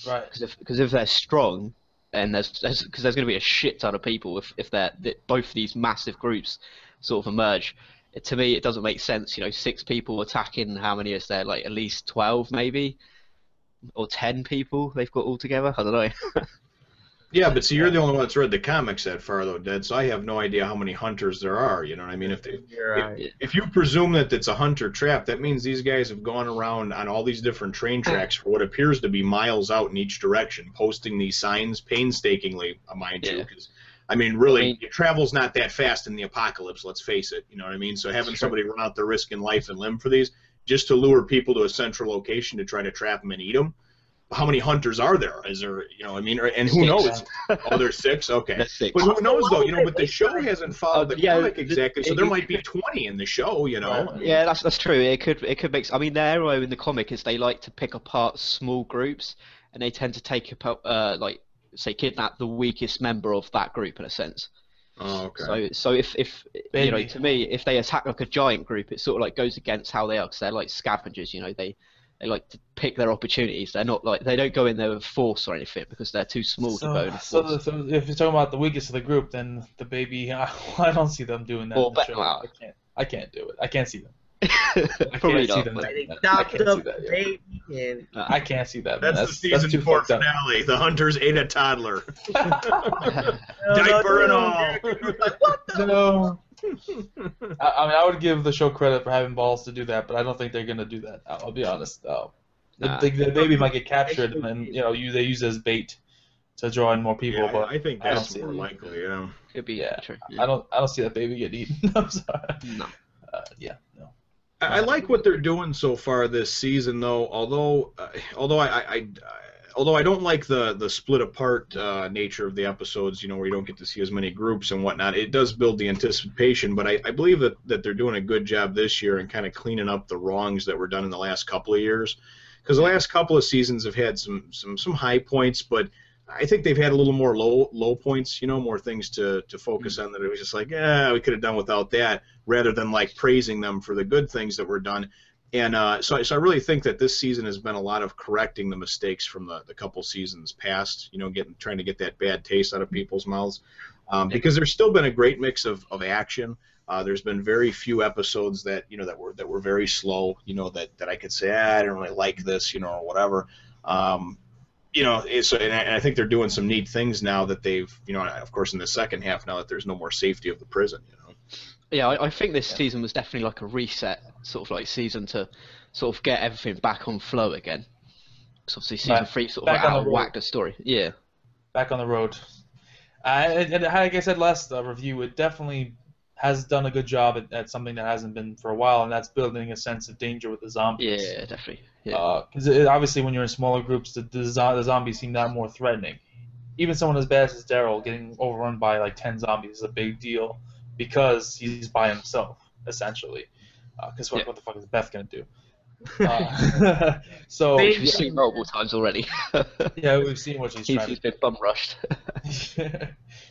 Right. Because if they're strong, and there's going to be a shit ton of people if both these massive groups sort of emerge. To me, it doesn't make sense. 6 people attacking. How many is there? Like at least 12 maybe. Or 10 people they've got all together. I don't know. Yeah, but see, you're the only one that's read the comics that far, though, Dead. So I have no idea how many hunters there are. You know what I mean? If you presume that it's a hunter trap, that means these guys have gone around on all these different train tracks for what appears to be miles out in each direction, posting these signs painstakingly, mind you. Because I mean, really, travel's not that fast in the apocalypse. Let's face it. You know what I mean? So having somebody run out there risking life and limb for these, just to lure people to a central location to try to trap them and eat them. How many hunters are there? Is there, I mean, and who knows? Oh, there's 6? Okay. That's 6. But who knows, though, but the show hasn't followed the comic exactly, so there might be 20 in the show, Yeah, that's true. It could make. I mean, their MO in the comic is they like to pick apart small groups, and they tend to take like, say, kidnap the weakest member of that group in a sense. Oh, okay. So if to me, if they attack like a giant group, it sort of like goes against how they are, because they're like scavengers. They like to pick their opportunities. They're not like, they don't go in there with force or anything because they're too small to go in force. So if you're talking about the weakest of the group, then the baby, I don't see them doing that. I can't do it. I can't see them. Probably not. I can't see that. That's the season 4 finale. The hunters ate a toddler. Diaper and all. No. I mean, I would give the show credit for having balls to do that, but I don't think they're gonna do that. I'll be honest. The baby might get captured, and they use it as bait to draw in more people. Yeah, but I think that's more likely. Yeah. Could be. True. I don't see that baby getting eaten. I'm sorry. No. No. I like what they're doing so far this season, though. Although I don't like the split apart nature of the episodes, where you don't get to see as many groups and whatnot. It does build the anticipation, but I believe that they're doing a good job this year and kind of cleaning up the wrongs that were done in the last couple of years. Because the last couple of seasons have had some high points, but I think they've had a little more low points, more things to focus on, that it was just like, we could have done without that, rather than like praising them for the good things that were done. And so I really think that this season has been a lot of correcting the mistakes from the couple seasons past, trying to get that bad taste out of people's mouths. Because there's still been a great mix of action. There's been very few episodes that that were very slow, that I could say, I don't really like this, or whatever. And I think they're doing some neat things now that they've, of course, in the second half, now that there's no more safety of the prison, Yeah, I think this season was definitely like a reset, sort of like season to sort of get everything back on flow again. Because obviously season 3 sort of out of whack the story. Yeah. Back on the road. And like I said last review, it definitely has done a good job at something that hasn't been for a while, and that's building a sense of danger with the zombies. Yeah, definitely. Because obviously when you're in smaller groups, the zombies seem that more threatening. Even someone as bad as Daryl getting overrun by like 10 zombies is a big deal, because he's by himself, essentially. Because what the fuck is Beth going to do? So we've seen multiple times already. Yeah, we've seen what she's trying to do. She's been bum rushed.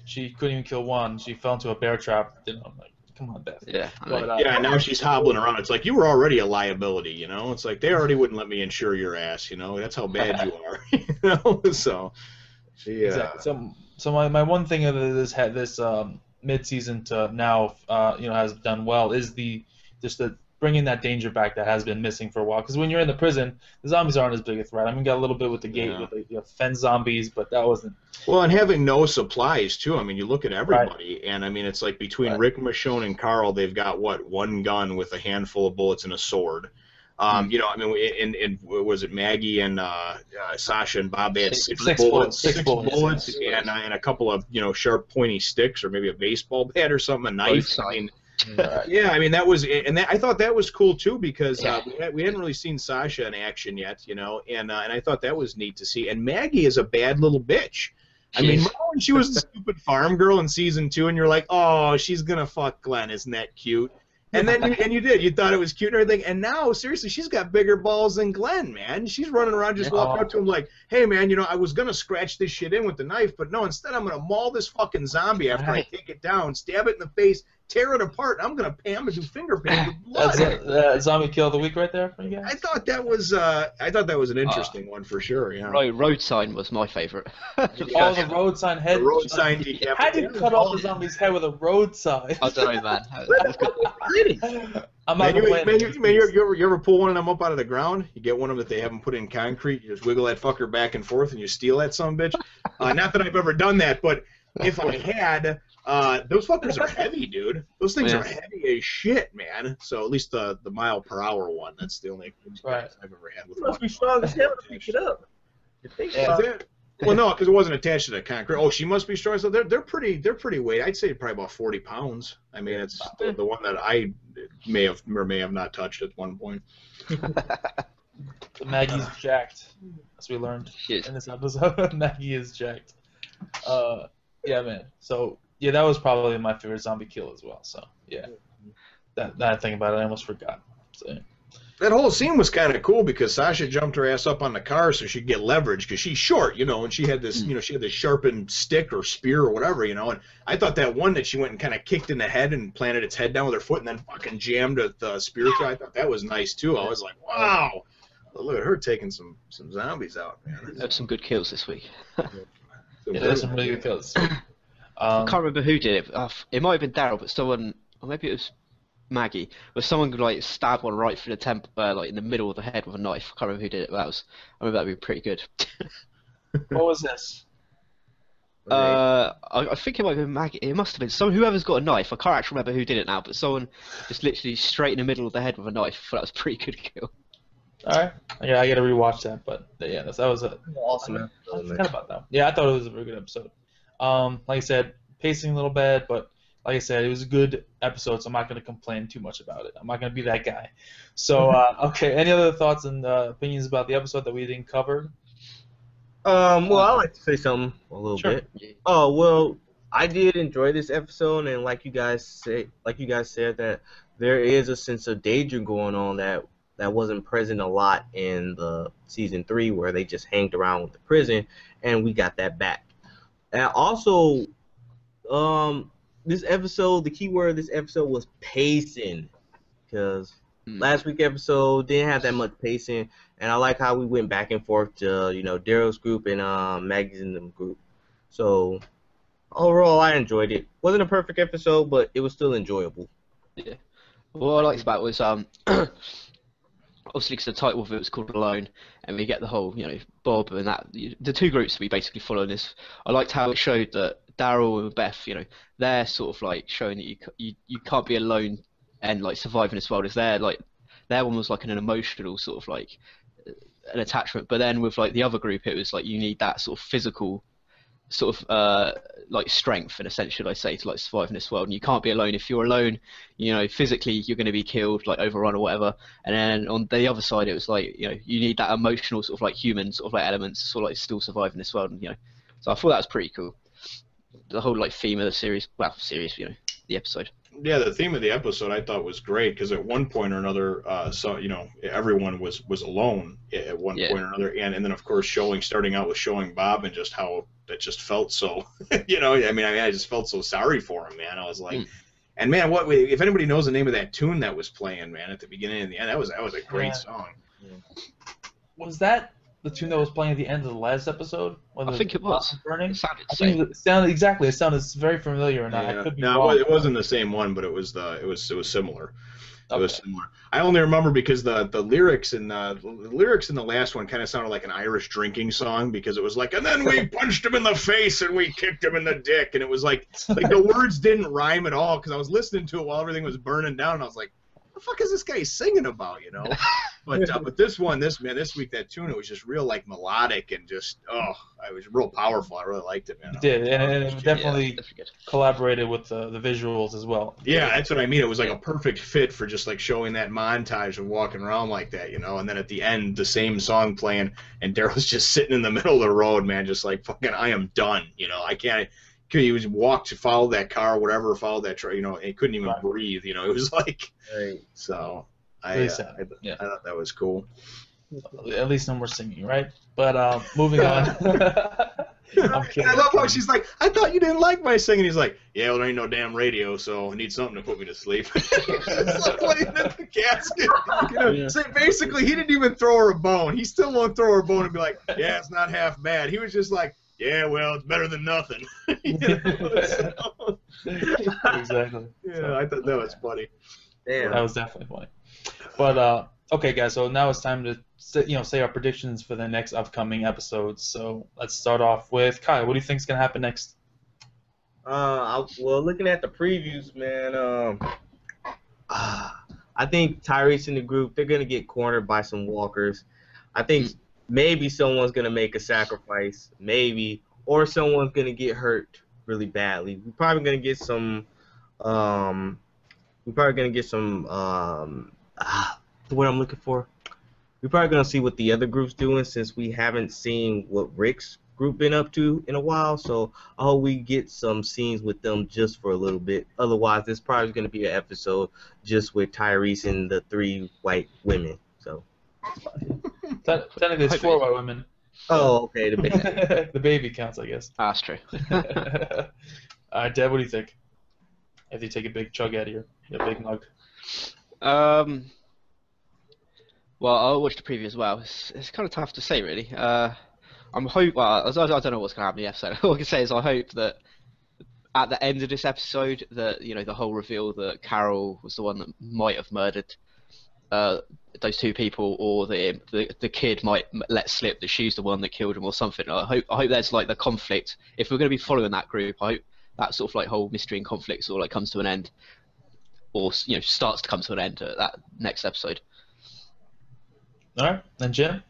She couldn't even kill one. She fell into a bear trap. I'm like, come on, Beth. Yeah. Now she's hobbling around. It's like, you were already a liability, It's like, they already wouldn't let me insure your ass, That's how bad you are, So, exactly. So my one thing of this mid-season to now, has done well is the bringing that danger back that has been missing for a while. Because when you're in the prison, the zombies aren't as big a threat. I mean, we got a little bit with the gate with the fence zombies, but that wasn't. Well, and having no supplies too. I mean, you look at everybody, and I mean, it's like between Rick, Michonne, and Carl, they've got one gun with a handful of bullets and a sword. I mean, was it Maggie and Sasha and Bob? They had six bullets, and a couple of sharp, pointy sticks, or maybe a baseball bat or something, a knife. I mean, I mean I thought that was cool too, because we hadn't really seen Sasha in action yet, and I thought that was neat to see. And Maggie is a bad little bitch. I mean, when she was the stupid farm girl in season 2, and you're like, oh, she's gonna fuck Glenn, isn't that cute? And then you did. You thought it was cute and everything. And now, seriously, she's got bigger balls than Glenn, man. She's running around just walking up to him like, hey, man, I was going to scratch this shit in with the knife, but no, instead I'm going to maul this fucking zombie after I take it down, stab it in the face, tear it apart, and I'm going to pam and do finger paint with blood. That's zombie kill of the week right there for you guys? I thought that was an interesting one for sure. Yeah. Right, road sign was my favorite. The road sign head. The road sign decapitation. How do you cut off the zombie's head with a road sign? I don't know, man. I'm not you ever pull one of them up out of the ground? You get one of them that they haven't put in concrete. You just wiggle that fucker back and forth, and you steal that son-of-a-bitch. Not that I've ever done that, but if I had, those fuckers are heavy, dude. Those things are heavy as shit, man. So at least the mile per hour one. That's the only experience I've ever had with one. Must be strong as hell to pick it up. Well, no, because it wasn't attached to the concrete. Oh, she must be strong. So they're pretty weight. I'd say probably about 40 pounds. I mean, it's the one that I may have not touched at one point. Maggie's jacked, as we learned in this episode. Maggie is jacked. Yeah, man. So yeah, that was probably my favorite zombie kill as well. So yeah, that I think about it, I almost forgot. So, yeah. That whole scene was kind of cool because Sasha jumped her ass up on the car so she'd get leverage because she's short, and she had this, she had this sharpened stick or spear or whatever, and I thought that one that she went and kind of kicked in the head and planted its head down with her foot and then fucking jammed the spear through. I thought that was nice too. I was like, wow, look at her taking some zombies out, man. There's some good kills this week. There's some really good kills. I can't remember who did it. It might have been Daryl, but someone, or maybe it was Maggie, where someone could like stab one right through the like in the middle of the head with a knife. I can't remember who did it. But I remember that'd be pretty good. What was this? I think it might have been Maggie. It must have been someone. Whoever's got a knife. I can't actually remember who did it now, but someone just literally straight in the middle of the head with a knife. I thought that was a pretty good kill. All right, yeah, I gotta rewatch that, but yeah, that was awesome. I forgot about that. Yeah, I thought it was a very good episode. Like I said, pacing a little bad, but like I said, it was a good episode, so I'm not going to complain too much about it. I'm not going to be that guy. So, okay, any other thoughts and opinions about the episode that we didn't cover? Well, I'd like to say something a little bit. Oh, well, I did enjoy this episode, and like you guys said, that there is a sense of danger going on that wasn't present a lot in the season 3, where they just hanged around with the prison, and we got that back. And also, this episode, the key word of this episode was pacing, because last week's episode didn't have that much pacing, and I like how we went back and forth to Daryl's group and Maggie's in them group. So overall, I enjoyed it. Wasn't a perfect episode, but it was still enjoyable. Yeah. What I liked about it was obviously because the title of it was called Alone, and we get the whole Bob and that the two groups we basically follow in this. I liked how it showed that Daryl and Beth, they're sort of like showing that you can't be alone and like survive in this world. Is their one was like an emotional sort of like an attachment, but then with like the other group, it was like you need that sort of physical sort of like strength and essentially I say to like survive in this world, and you can't be alone. If you're alone, physically you're going to be killed, like overrun or whatever. And then on the other side, it was like you need that emotional sort of like human sort of like elements to sort of like still survive in this world. And so I thought that was pretty cool. The whole like theme of the series, the episode. Yeah, the theme of the episode I thought was great because at one point or another, everyone was alone at one point or another, and then of course starting out with showing Bob and just how that just felt so, I just felt so sorry for him, man. I was like, and man, if anybody knows the name of that tune that was playing, man, at the beginning and the end, that was a great song. Was that the tune that was playing at the end of the last episode? I think it was. Burning? It sounded the same. It sounded very familiar, and I could be wrong. No, it wasn't the same one, but it was similar. It was similar. I only remember because the lyrics in the last one kind of sounded like an Irish drinking song because it was like, and then we punched him in the face and we kicked him in the dick, and it was like the words didn't rhyme at all because I was listening to it while everything was burning down, and I was like, what the fuck is this guy singing about, But this week, that tune, it was just real like melodic and just it was real powerful. I really liked it, man. It did, and it definitely collaborated with the visuals as well. Yeah, that's what I mean. It was like a perfect fit for just like showing that montage of walking around like that, and then at the end, the same song playing, and Daryl's just sitting in the middle of the road, man, just like fucking, I am done, I he was walked to follow that car, whatever, follow that truck, and he couldn't even breathe. It was like, so Really I thought that was cool. At least no more singing, right? But moving on. I'm kidding. I love how she's like, I thought you didn't like my singing. He's like, yeah, well, there ain't no damn radio, so I need something to put me to sleep. It's like laying in the casket. So basically, he didn't even throw her a bone. He still won't throw her a bone and be like, yeah, it's not half bad. He was just like, yeah, well, it's better than nothing. Exactly. Yeah, I thought that was funny. Damn. That was definitely funny. But okay, guys. So now it's time to say our predictions for the next upcoming episodes. So let's start off with Kai. What do you think's gonna happen next? Well, looking at the previews, man, I think Tyrese and the group, they're gonna get cornered by some walkers. I think maybe someone's gonna make a sacrifice, maybe, or someone's gonna get hurt really badly. We're probably gonna get some. What I'm looking for. We're probably gonna see what the other group's doing since we haven't seen what Rick's group been up to in a while. So I hope we get some scenes with them just for a little bit. Otherwise, this probably gonna be an episode just with Tyrese and the 3 white women. So Technically, it's 4 white women. Oh, okay. The baby. The baby counts, I guess. That's true. All right, Deb, what do you think? If you take a big chug out of your big mug. Well, I watched the preview as well. It's kind of tough to say, really. I don't know what's going to happen in the episode. All I can say is I hope that at the end of this episode, that the whole reveal that Carol was the one that might have murdered those 2 people, or the kid might let slip that she's the one that killed him, or something. I hope there's like the conflict. If we're going to be following that group, I hope that sort of like whole mystery and conflict sort of like comes to an end, or starts to come to an end at that next episode. All right, and Jim.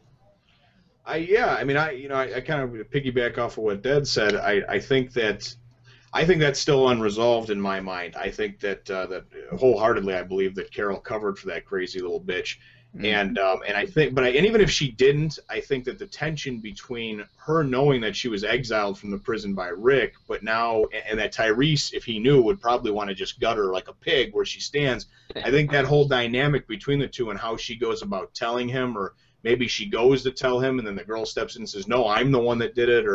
I kind of piggyback off of what Dad said. I think that's still unresolved in my mind. I think that wholeheartedly, I believe that Carol covered for that crazy little bitch, and I think, and even if she didn't, I think that the tension between her knowing that she was exiled from the prison by Rick, but now, and that Tyrese, if he knew, would probably want to just gut her like a pig where she stands. I think that whole dynamic between the two and how she goes about telling him, or maybe she goes to tell him, and then the girl steps in and says, "No, I'm the one that did it."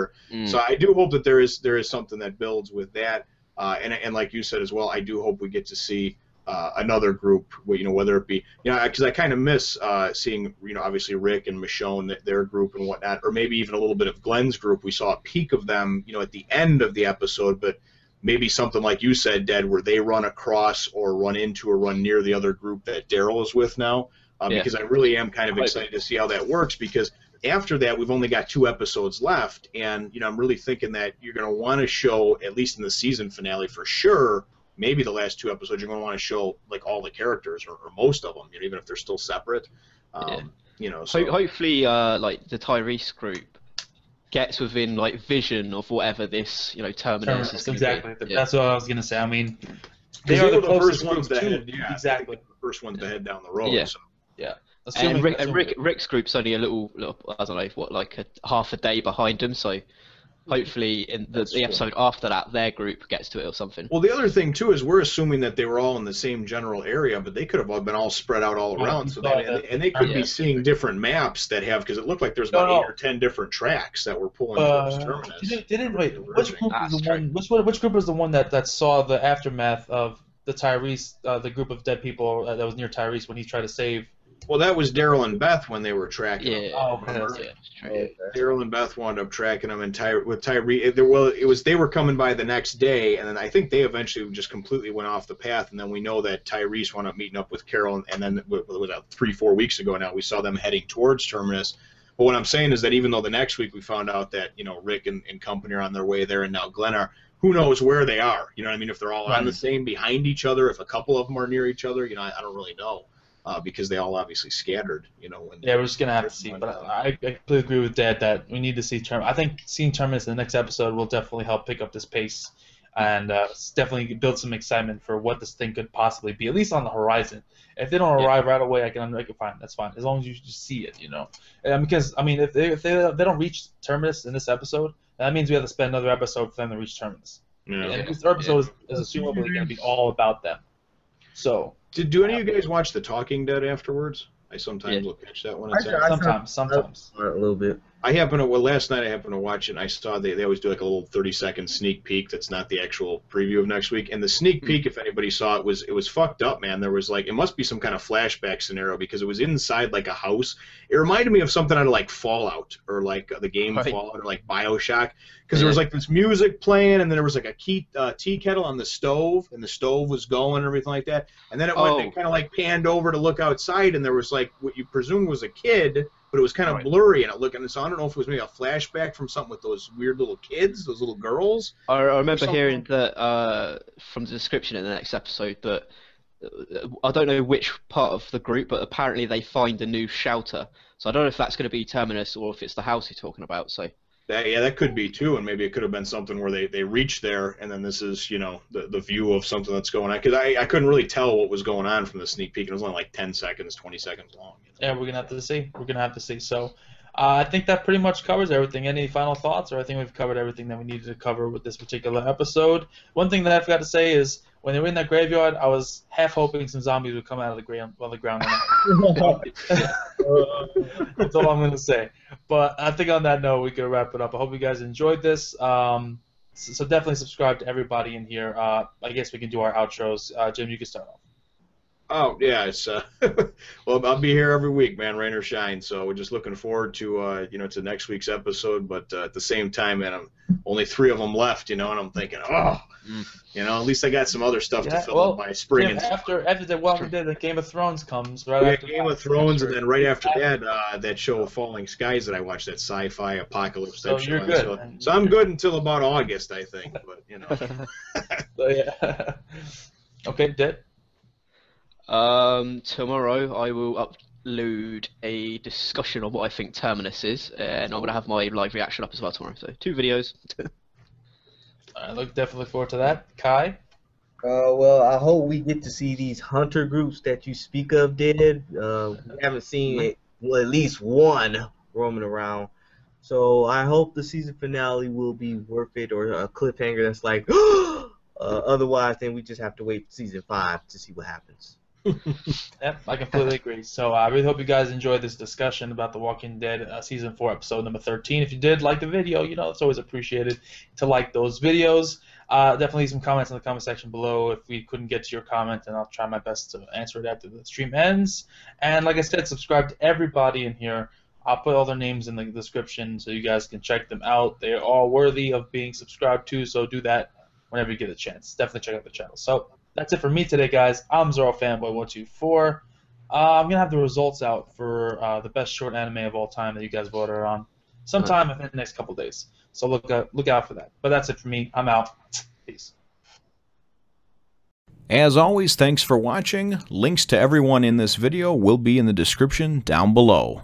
So I do hope that there is something that builds with that, and like you said as well, I do hope we get to see another group, whether it be, because I kind of miss seeing, obviously Rick and Michonne, their group and whatnot, or maybe even a little bit of Glenn's group. We saw a peek of them, at the end of the episode, but maybe something like you said, Dad, where they run across or run into or run near the other group that Daryl is with now. Because I really am kind of excited to see how that works, because after that we've only got 2 episodes left, and I'm really thinking that you're going to want to show, at least in the season finale for sure, maybe the last 2 episodes, you're going to want to show like all the characters, or most of them, even if they're still separate. So hopefully like the Tyrese group gets within like vision of whatever this terminus is. Exactly. Be. That's what I was going to say. I mean, they are the first ones to head. Yeah, exactly. The first ones to head down the road. Yeah. So. Yeah. And Rick's group's only a little, I don't know, like half a day behind him, so hopefully in the episode after that, their group gets to it or something. Well, the other thing, too, is we're assuming that they were all in the same general area, but they could have all been all spread out all around, and they could be seeing different maps that have, because it looked like there's about 8 or 10 different tracks that were pulling towards Terminus. Which group was the one that saw the aftermath of the Tyrese, the group of dead people that was near Tyrese when he tried to save? Well, that was Daryl and Beth when they were tracking him. Oh, okay. Daryl and Beth wound up tracking him, and with Tyree, they were coming by the next day, and then I think they eventually just completely went off the path, and then we know that Tyrese wound up meeting up with Carol, and then it was 3-4 weeks ago now, we saw them heading towards Terminus. But what I'm saying is that even though the next week we found out that Rick and company are on their way there, and now Glenn are, who knows where they are? You know what I mean? If they're all on the same, behind each other, if a couple of them are near each other, I don't really know. Because they all obviously scattered, we're just gonna have to see. But I completely agree with Dad that we need to see Terminus. I think seeing Terminus in the next episode will definitely help pick up this pace, and definitely build some excitement for what this thing could possibly be, at least on the horizon. If they don't arrive right away, I can fine, that's fine, as long as you just see it, Because if they don't reach Terminus in this episode, that means we have to spend another episode for them to reach Terminus. And this episode is assumably going to be all about them. So, do any of you guys watch The Talking Dead afterwards? I sometimes will catch that one. Sometimes. A little bit. Last night I happened to watch it, and I saw they always do like a little 30-second sneak peek that's not the actual preview of next week. And the sneak peek, if anybody saw it, was fucked up, man. There was it must be some kind of flashback scenario because it was inside like a house. It reminded me of something out of like Fallout or like the game Fallout or like BioShock, because there was like this music playing, and then there was like a tea kettle on the stove, and the stove was going and everything like that. And then it went and kind of like panned over to look outside, and there was like what you presumed was a kid, but it was kind of blurry, and so I don't know if it was maybe a flashback from something with those weird little kids, those little girls. I remember hearing that from the description in the next episode that I don't know which part of the group, but apparently they find a new shelter. So I don't know if that's going to be Terminus or if it's the house you're talking about. So. That could be too, and maybe it could have been something where they reach there, and then this is the view of something that's going on. Because I couldn't really tell what was going on from the sneak peek. It was only like 10 seconds, 20 seconds long. Yeah, we're gonna have to see. So I think that pretty much covers everything. Any final thoughts? Or I think we've covered everything that we needed to cover with this particular episode. One thing that I forgot to say is when they were in that graveyard, I was half hoping some zombies would come out of the ground. That's all I'm gonna say. But I think on that note, we can wrap it up. I hope you guys enjoyed this. So definitely subscribe to everybody in here. I guess we can do our outros. Jim, you can start off. Oh, yeah, it's well, I'll be here every week, man, rain or shine. So we're just looking forward to to next week's episode. But at the same time, man, I'm only 3 of them left, and I'm thinking, at least I got some other stuff to fill up my spring. Yeah, after the Walking Dead, the Game of Thrones comes after Game of Thrones, and then right after that, that show Falling Skies that I watched, that sci-fi apocalypse type show. You're good. So I'm good until about August, I think. But So yeah. Okay, Dead. Tomorrow I will upload a discussion on what I think Terminus is, and I'm gonna have my live reaction up as well tomorrow. So 2 videos. I definitely look forward to that. Kai. Well, I hope we get to see these hunter groups that you speak of, Dead. We haven't seen it, at least one roaming around. So I hope the season finale will be worth it, or a cliffhanger that's like, otherwise, then we just have to wait for season 5 to see what happens. Yep, I completely agree. So I really hope you guys enjoyed this discussion about The Walking Dead Season 4, Episode number 13. If you did like the video, it's always appreciated to like those videos. Definitely leave some comments in the comment section below if we couldn't get to your comment, and I'll try my best to answer it after the stream ends. And like I said, subscribe to everybody in here. I'll put all their names in the description so you guys can check them out. They are all worthy of being subscribed to, so do that whenever you get a chance. Definitely check out the channel. So that's it for me today, guys. I'm ZoroFanboy124. I'm going to have the results out for the best short anime of all time that you guys voted on sometime within the next couple days. So look out for that. But that's it for me. I'm out. Peace. As always, thanks for watching. Links to everyone in this video will be in the description down below.